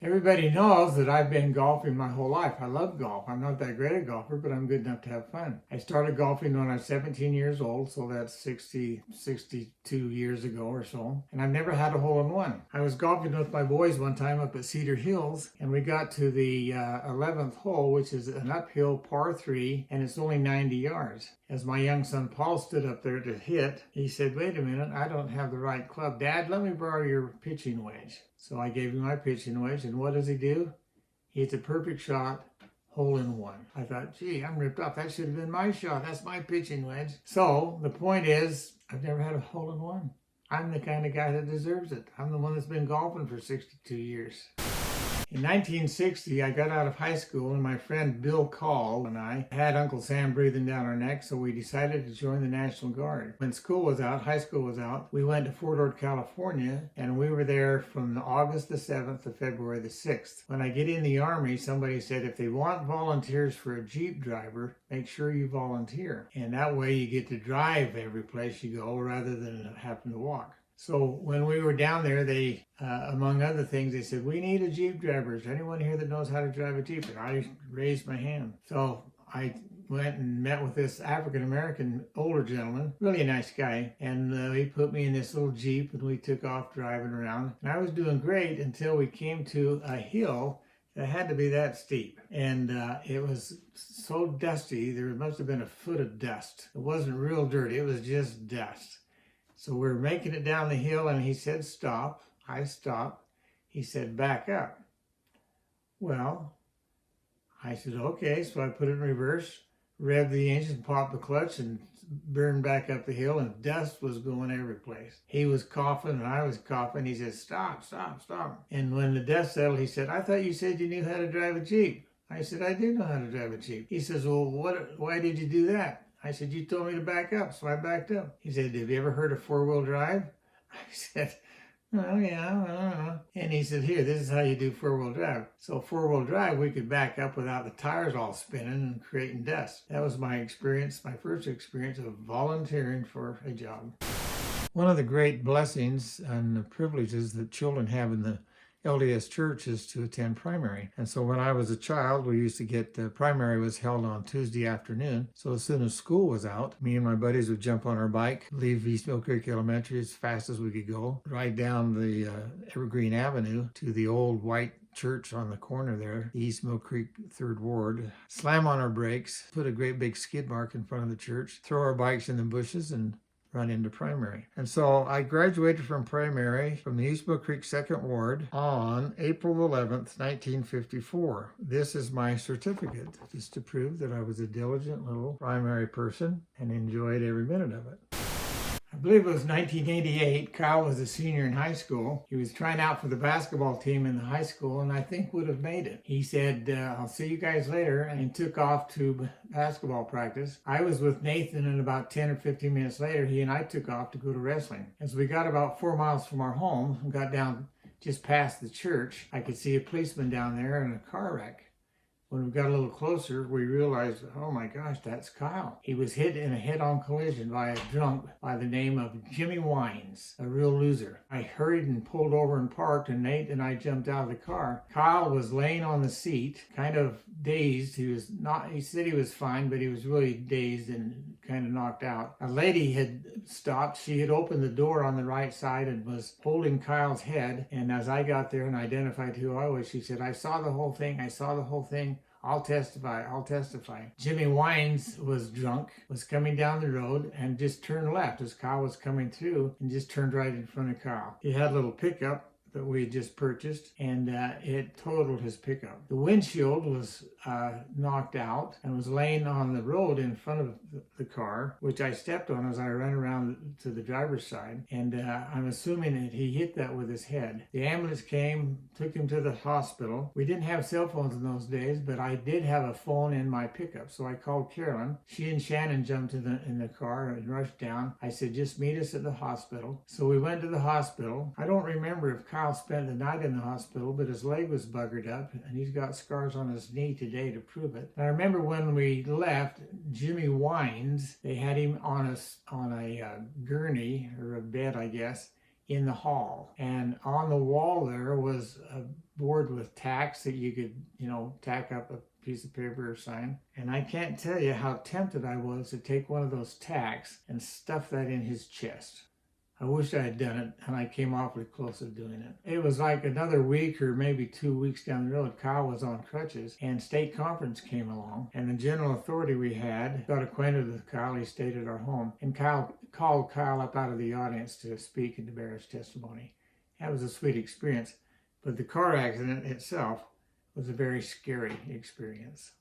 Everybody knows that I've been golfing my whole life. I love golf. I'm not that great a golfer, but I'm good enough to have fun. I started golfing when I was 17 years old, so that's 62 years ago or so. And I've never had a hole-in-one. I was golfing with my boys one time up at Cedar Hills, and we got to the 11th hole, which is an uphill par 3, and it's only 90 yards. As my young son Paul stood up there to hit, he said, "Wait a minute, I don't have the right club. Dad, let me borrow your pitching wedge." So I gave him my pitching wedge, and what does he do? He hits a perfect shot, hole-in-one. I thought, gee, I'm ripped off. That should have been my shot. That's my pitching wedge. So the point is, I've never had a hole-in-one. I'm the kind of guy that deserves it. I'm the one that's been golfing for 62 years. In 1960, I got out of high school, and my friend Bill Call and I had Uncle Sam breathing down our necks, so we decided to join the National Guard. When school was out, high school was out, we went to Fort Ord, California, and we were there from August the 7th to February the 6th. When I get in the Army, somebody said, if they want volunteers for a Jeep driver, make sure you volunteer. And that way you get to drive every place you go rather than having to walk. So when we were down there, they, among other things, they said, we need a Jeep driver. Is there anyone here that knows how to drive a Jeep? And I raised my hand. So I went and met with this African-American older gentleman, really a nice guy, and he put me in this little Jeep, and we took off driving around. And I was doing great until we came to a hill that had to be that steep. And it was so dusty, there must have been a foot of dust. It wasn't real dirty, it was just dust. So we're making it down the hill, and he said, stop. I stopped. He said, back up. Well, I said, okay. So I put it in reverse, revved the engine, popped the clutch, and burned back up the hill, and dust was going every place. He was coughing, and I was coughing. He said, stop, stop, stop. And when the dust settled, he said, I thought you said you knew how to drive a Jeep. I said, I do know how to drive a Jeep. He says, well, why did you do that? I said, you told me to back up, so I backed up. He said, have you ever heard of four-wheel drive? I said, oh, yeah, I don't know. And he said, here, this is how you do four-wheel drive. So four-wheel drive, we could back up without the tires all spinning and creating dust. That was my experience, my first experience of volunteering for a job. One of the great blessings and the privileges that children have in the LDS Church is to attend primary. And so when I was a child, we used to get, primary was held on Tuesday afternoon. So as soon as school was out, me and my buddies would jump on our bike, leave East Mill Creek Elementary as fast as we could go, ride down the Evergreen Avenue to the old white church on the corner there, the East Mill Creek 3rd Ward, slam on our brakes, put a great big skid mark in front of the church, throw our bikes in the bushes, and run into primary. And so I graduated from primary from the East Mill Creek 2nd Ward on April 11th, 1954. This is my certificate, just to prove that I was a diligent little primary person and enjoyed every minute of it. I believe it was 1988. Kyle was a senior in high school. He was trying out for the basketball team in the high school, and I think would have made it. He said, I'll see you guys later, and took off to basketball practice. I was with Nathan, and about 10 or 15 minutes later, he and I took off to go to wrestling. As we got about 4 miles from our home and got down just past the church, I could see a policeman down there in a car wreck. When we got a little closer, we realized, oh my gosh, that's Kyle. He was hit in a head-on collision by a drunk by the name of Jimmy Wines, a real loser. I hurried and pulled over and parked, and Nate and I jumped out of the car. Kyle was laying on the seat, kind of dazed. He said he was fine, but he was really dazed and kind of knocked out. A lady had stopped. She had opened the door on the right side and was holding Kyle's head. And as I got there and identified who I was, she said, I saw the whole thing. I saw the whole thing. I'll testify, I'll testify. Jimmy Wines was drunk, was coming down the road, and just turned left as Kyle was coming through, and just turned right in front of Kyle. He had a little pickup that we had just purchased, and it totaled his pickup. The windshield was knocked out and was laying on the road in front of the car, which I stepped on as I ran around to the driver's side, and I'm assuming that he hit that with his head. The ambulance came, took him to the hospital. We didn't have cell phones in those days, but I did have a phone in my pickup, so I called Carolyn. She and Shannon jumped in the car and rushed down. I said, just meet us at the hospital. So we went to the hospital. I don't remember if Kyle spent the night in the hospital, but his leg was buggered up, and he's got scars on his knee today to prove it. And I remember when we left, Jimmy Wines, they had him on a gurney, or a bed, I guess, in the hall. And on the wall there was a board with tacks that you could, tack up a piece of paper or sign. And I can't tell you how tempted I was to take one of those tacks and stuff that in his chest. I wish I had done it, and I came awfully close to doing it. It was like another week or maybe 2 weeks down the road, Kyle was on crutches, and state conference came along, and the general authority we had got acquainted with Kyle. He stayed at our home, and Kyle called Kyle up out of the audience to speak and to bear his testimony. That was a sweet experience, but the car accident itself was a very scary experience.